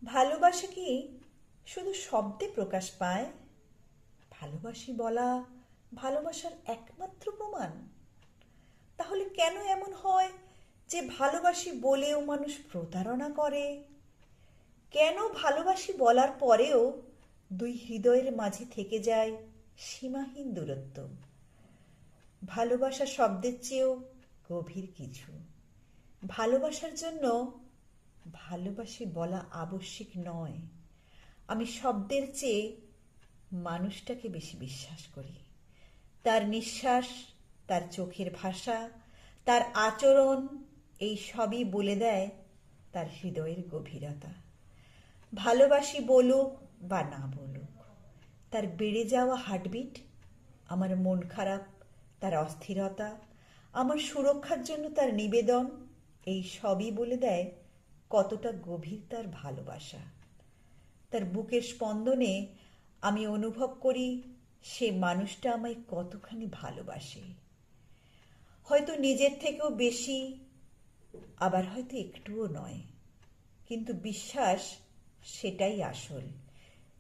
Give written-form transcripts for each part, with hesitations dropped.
ভালোবাসা কি শুধু শব্দে প্রকাশ পায়? ভালোবাসি বলা ভালোবাসার একমাত্র প্রমাণ? তাহলে কেন এমন হয় যে ভালোবাসি বলেও মানুষ প্রতারণা করে? কেন ভালোবাসি বলার পরেও দুই হৃদয়ের মাঝে থেকে যায় সীমাহীন দূরত্ব? ভালোবাসা শব্দের চেয়েও গভীর কিছু। ভালোবাসার জন্য ভালোবাসি বলা আবশ্যিক নয়। আমি শব্দের চেয়ে মানুষটাকে বেশি বিশ্বাস করি। তার নিঃশ্বাস, তার চোখের ভাষা, তার আচরণ, এই সবই বলে দেয় তার হৃদয়ের গভীরতা। ভালোবাসি বলুক বা না বলুক, তার বেড়ে যাওয়া হার্টবিট, আমার মন খারাপ, তার অস্থিরতা, আমার সুরক্ষার জন্য তার নিবেদন, এই সবই বলে দেয় কতটা গভীর তার ভালোবাসা। তার বুকের স্পন্দনে আমি অনুভব করি সে মানুষটা আমায় কতখানি ভালোবাসে। হয়তো নিজের থেকেও বেশি, আবার হয়তো একটুও নয়, কিন্তু বিশ্বাস সেটাই আসল।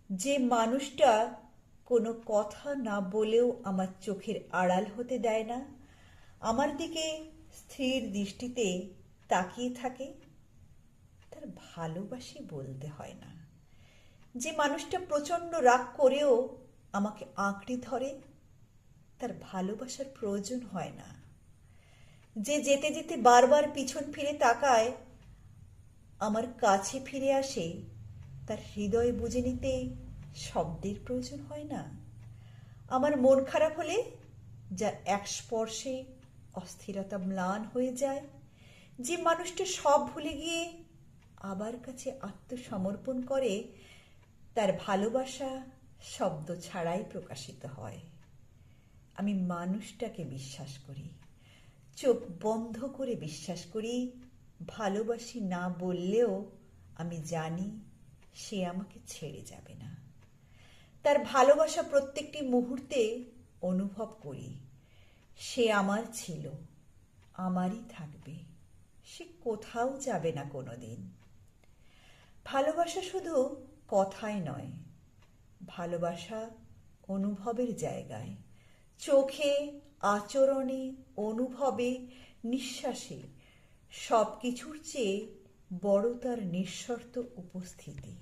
যে মানুষটা কোনো কথা না বলেও আমার চোখের আড়াল হতে দেয় না, আমার দিকে স্থির দৃষ্টিতে তাকিয়ে থাকে, তার ভালোবাসি বলতে হয় না। যে মানুষটা প্রচণ্ড রাগ করেও আমাকে আঁকড়ে ধরে, তার ভালোবাসার প্রয়োজন হয় না। যে যেতে যেতে বারবার পিছন ফিরে তাকায়, আমার কাছে ফিরে আসে, তার হৃদয় বুঝে নিতে শব্দের প্রয়োজন হয় না। আমার মন খারাপ হলে যার এক স্পর্শে অস্থিরতা ম্লান হয়ে যায়, যে মানুষটা সব ভুলে গিয়ে আবার কাছে আত্মসমর্পণ করে, তার ভালোবাসা শব্দ ছাড়াই প্রকাশিত হয়। আমি মানুষটাকে বিশ্বাস করি, চোখ বন্ধ করে বিশ্বাস করি। ভালোবাসি না বললেও আমি জানি সে আমাকে ছেড়ে যাবে না। তার ভালোবাসা প্রত্যেকটি মুহূর্তে অনুভব করি। সে আমার ছিল, আমারই থাকবে, সে কোথাও যাবে না কোনোদিন। ভালোবাসা শুধু কথায় নয়, ভালোবাসা অনুভবের জায়গায়, চোখে, আচরণে, অনুভবে, নিঃশ্বাসে, সব কিছুর চেয়ে বড় তার নিঃশর্ত উপস্থিতি।